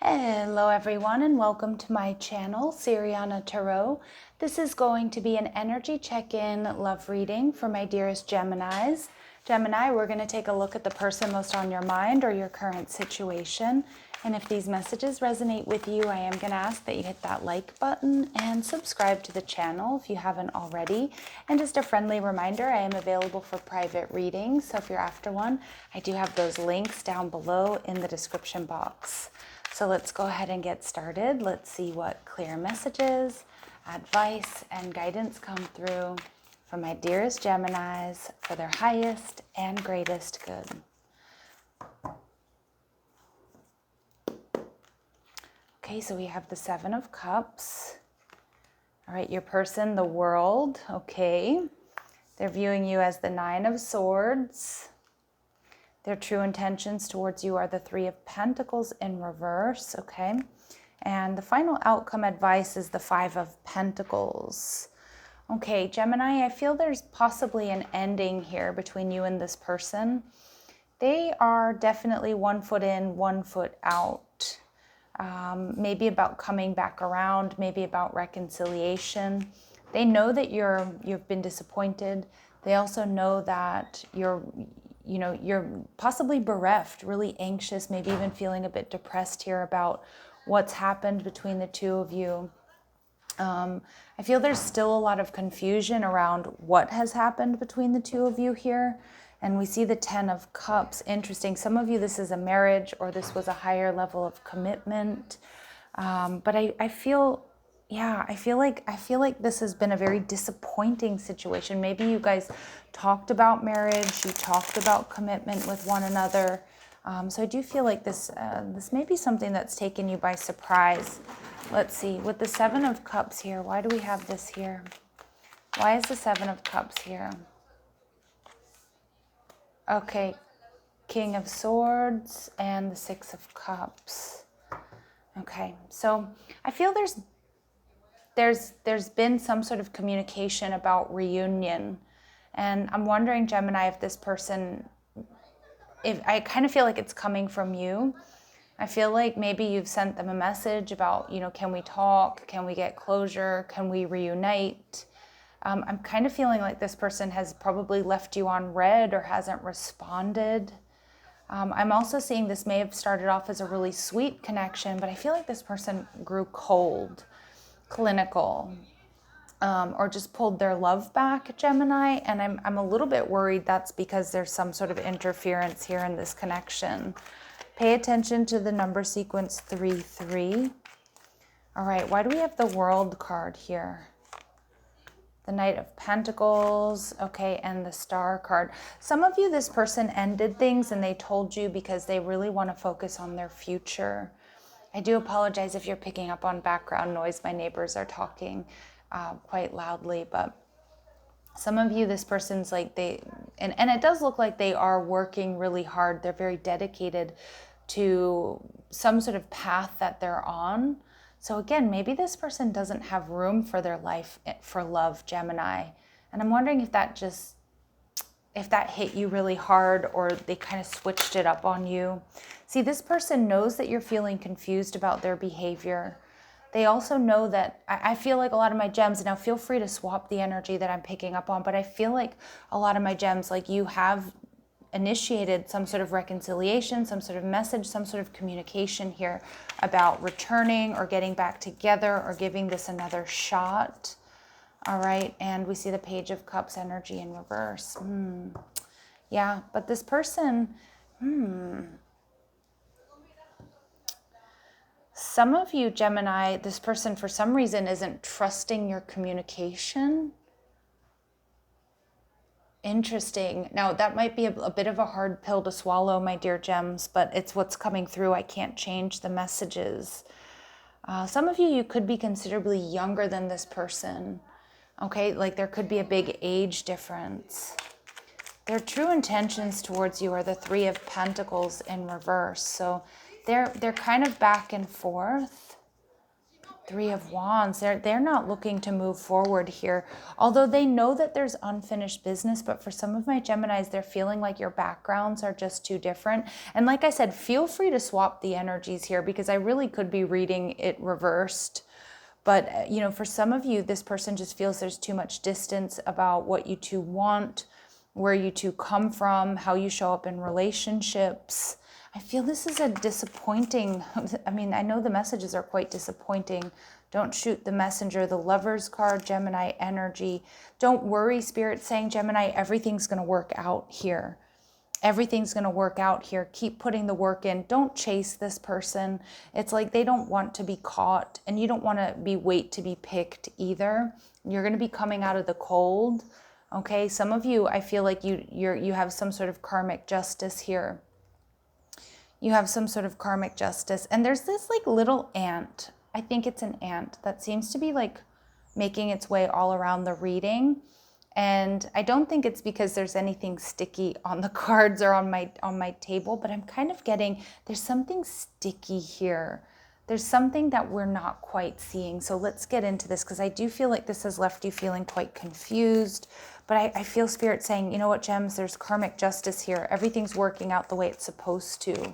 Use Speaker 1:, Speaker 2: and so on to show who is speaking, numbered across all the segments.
Speaker 1: Hello everyone and welcome to my channel, Siriana Tarot. This is going to be an energy check-in love reading for my dearest Geminis. Gemini, we're going to take a look at the person most on your mind or your current situation. And if these messages resonate with you, I am going to ask that you hit that like button and subscribe to the channel if you haven't already. And just a friendly reminder, I am available for private readings. So if you're after one, I do have those links down below in the description box. So let's go ahead and get started. Let's see what clear messages, advice, and guidance come through for my dearest Geminis for their highest and greatest good. Okay, so we have the Seven of Cups. All right, your person, the World. Okay, they're viewing you as the Nine of Swords. Their true intentions towards you are the Three of Pentacles in reverse, okay? And the final outcome advice is the Five of Pentacles. Okay, Gemini, I feel there's possibly an ending here between you and this person. They are definitely 1 foot in, 1 foot out. Maybe about coming back around, maybe about reconciliation. They know that you've been disappointed. They also know that you're possibly bereft, really anxious, maybe even feeling a bit depressed here about what's happened between the two of you. I feel there's still a lot of confusion around what has happened between the two of you here. And we see the Ten of Cups. Interesting. Some of you, this is a marriage or this was a higher level of commitment. But I feel like this has been a very disappointing situation. Maybe you guys talked about marriage, you talked about commitment with one another. So I do feel like this may be something that's taken you by surprise. Let's see, with the Seven of Cups here, why do we have this here? Why is the Seven of Cups here? Okay, King of Swords and the Six of Cups. Okay, so I feel there's been some sort of communication about reunion. And I'm wondering, Gemini, if this person, if I kind of feel like it's coming from you. I feel like maybe you've sent them a message about, can we talk? Can we get closure? Can we reunite? I'm kind of feeling like this person has probably left you on red or hasn't responded. I'm also seeing this may have started off as a really sweet connection, but I feel like this person grew cold, clinical, or just pulled their love back, Gemini. And I'm a little bit worried that's because there's some sort of interference here in this connection. Pay attention to the number sequence 3-3. All right, why do we have the World card here? The Knight of Pentacles, okay, and the Star card. Some of you, this person ended things and they told you because they really want to focus on their future. I do apologize if you're picking up on background noise. My neighbors are talking quite loudly, but some of you, this person's like and it does look like they are working really hard. They're very dedicated to some sort of path that they're on. So again, maybe this person doesn't have room for their life for love, Gemini. And I'm wondering if that hit you really hard or they kind of switched it up on you. See, this person knows that you're feeling confused about their behavior. They also know that, I feel like a lot of my gems, now feel free to swap the energy that I'm picking up on, but I feel like a lot of my gems, like you have initiated some sort of reconciliation, some sort of message, some sort of communication here about returning or getting back together or giving this another shot. All right, and we see the Page of Cups energy in reverse. Yeah, but this person, some of you, Gemini, this person for some reason isn't trusting your communication. Interesting. Now, that might be a bit of a hard pill to swallow, my dear gems, but it's what's coming through. I can't change the messages. Some of you could be considerably younger than this person. Okay, like there could be a big age difference. Their true intentions towards you are the Three of Pentacles in reverse. So they're kind of back and forth. Three of Wands. They're not looking to move forward here, although they know that there's unfinished business. But for some of my Geminis, they're feeling like your backgrounds are just too different. And like I said, feel free to swap the energies here, because I really could be reading it reversed. But, you know, for some of you, this person just feels there's too much distance about what you two want, where you two come from, how you show up in relationships. I feel this is a disappointing, I mean, I know the messages are quite disappointing. Don't shoot the messenger, the Lover's card, Gemini energy. Don't worry, Spirit saying, Gemini, everything's going to work out here. Everything's going to work out here. Keep putting the work in. Don't chase this person. It's like they don't want to be caught, and you don't want to wait to be picked either. You're going to be coming out of the cold. Okay, some of you, I feel like you have some sort of karmic justice here. You have some sort of karmic justice. And there's this like little ant. I think it's an ant that seems to be like making its way all around the reading. And I don't think it's because there's anything sticky on the cards or on my table, but I'm kind of getting, there's something sticky here. There's something that we're not quite seeing. So let's get into this, because I do feel like this has left you feeling quite confused. But I feel Spirit saying, you know what, Gems, there's karmic justice here. Everything's working out the way it's supposed to.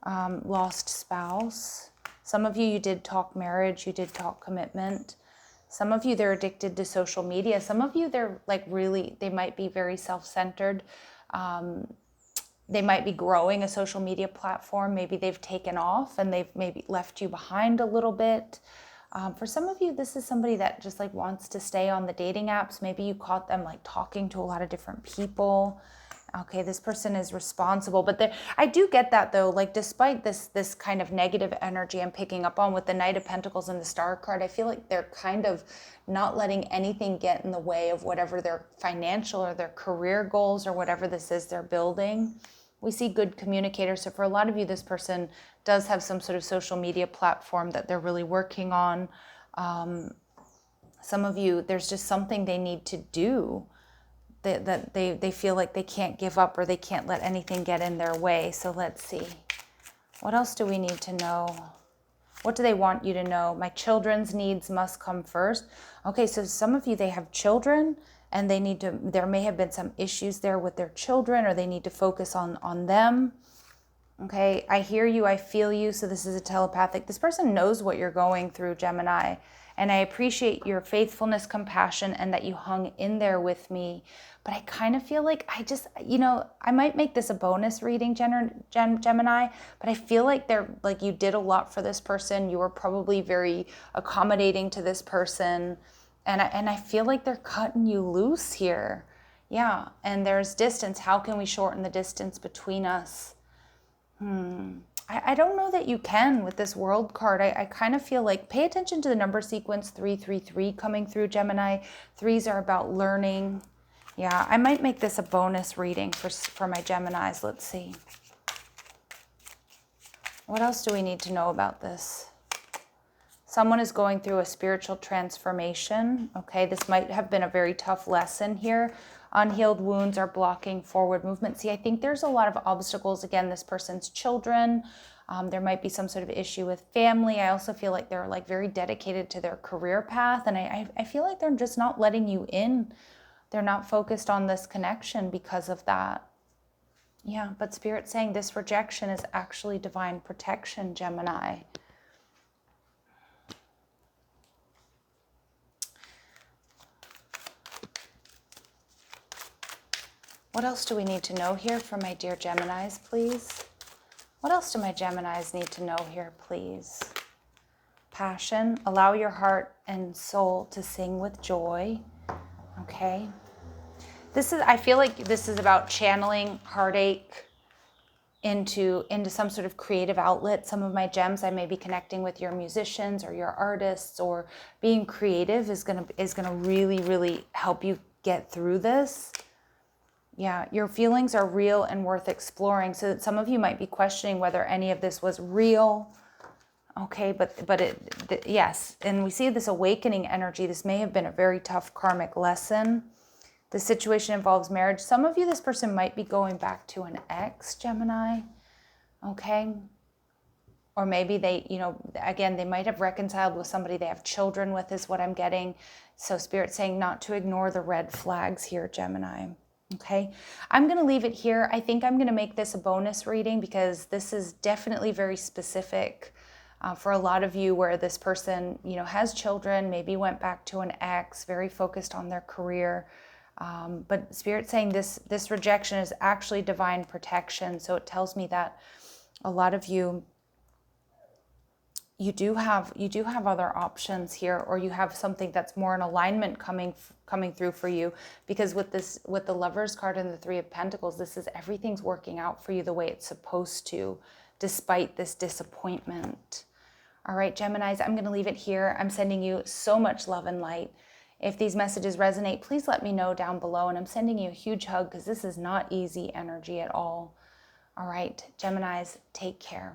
Speaker 1: Lost spouse. Some of you did talk marriage. You did talk commitment. Some of you, they're addicted to social media. Some of you, they're like really, they might be very self-centered. They might be growing a social media platform. Maybe they've taken off and they've maybe left you behind a little bit. For some of you, this is somebody that just like wants to stay on the dating apps. Maybe you caught them like talking to a lot of different people. Okay, this person is responsible, but I do get that though. Like despite this kind of negative energy I'm picking up on with the Knight of Pentacles and the Star card, I feel like they're kind of not letting anything get in the way of whatever their financial or their career goals or whatever this is they're building. We see good communicators. So for a lot of you, this person does have some sort of social media platform that they're really working on. Some of you, there's just something they need to do that they feel like they can't give up, or they can't let anything get in their way. So let's see. What else do we need to know? What do they want you to know? My children's needs must come first. Okay, so some of you, they have children, and they need to, there may have been some issues there with their children, or they need to focus on them. Okay, I hear you, I feel you. So this is a telepathic. This person knows what you're going through, Gemini. And I appreciate your faithfulness, compassion, and that you hung in there with me. But I kind of feel like I just, you know, I might make this a bonus reading, Gemini, but I feel like you did a lot for this person. You were probably very accommodating to this person. And I feel like they're cutting you loose here. Yeah, and there's distance. How can we shorten the distance between us? I don't know that you can with this World card. I kind of feel like, pay attention to the number sequence 333 coming through, Gemini. Threes are about learning. Yeah, I might make this a bonus reading for my Geminis. Let's see. What else do we need to know about this? Someone is going through a spiritual transformation. Okay, this might have been a very tough lesson here. Unhealed wounds are blocking forward movement. See, I think there's a lot of obstacles. Again, this person's children. There might be some sort of issue with family. I also feel like they're like very dedicated to their career path. And I feel like they're just not letting you in. They're not focused on this connection because of that. Yeah, but Spirit's saying this rejection is actually divine protection, Gemini. What else do we need to know here for my dear Geminis, please? What else do my Geminis need to know here, please? Passion. Allow your heart and soul to sing with joy. Okay. I feel like this is about channeling heartache into some sort of creative outlet. Some of my gems, I may be connecting with your musicians or your artists, or being creative is gonna really, really help you get through this. Yeah, your feelings are real and worth exploring. So that some of you might be questioning whether any of this was real. Okay, yes. And we see this awakening energy. This may have been a very tough karmic lesson. The situation involves marriage. Some of you, this person might be going back to an ex, Gemini. Okay. or maybe they, you know, again, they might have reconciled with somebody they have children with, is what I'm getting. So Spirit's saying not to ignore the red flags here, Gemini. Okay, I'm going to leave it here. I think I'm going to make this a bonus reading because this is definitely very specific for a lot of you, where this person, you know, has children, maybe went back to an ex, very focused on their career. But Spirit's saying this rejection is actually divine protection. So it tells me that a lot of you, you do have other options here, or you have something that's more in alignment coming through for you, because with the Lovers card and the Three of Pentacles, this is everything's working out for you the way it's supposed to, despite this disappointment. All right, Geminis, I'm going to leave it here. I'm sending you so much love and light. If these messages resonate, please let me know down below, and I'm sending you a huge hug because this is not easy energy at all. All right, Geminis, take care.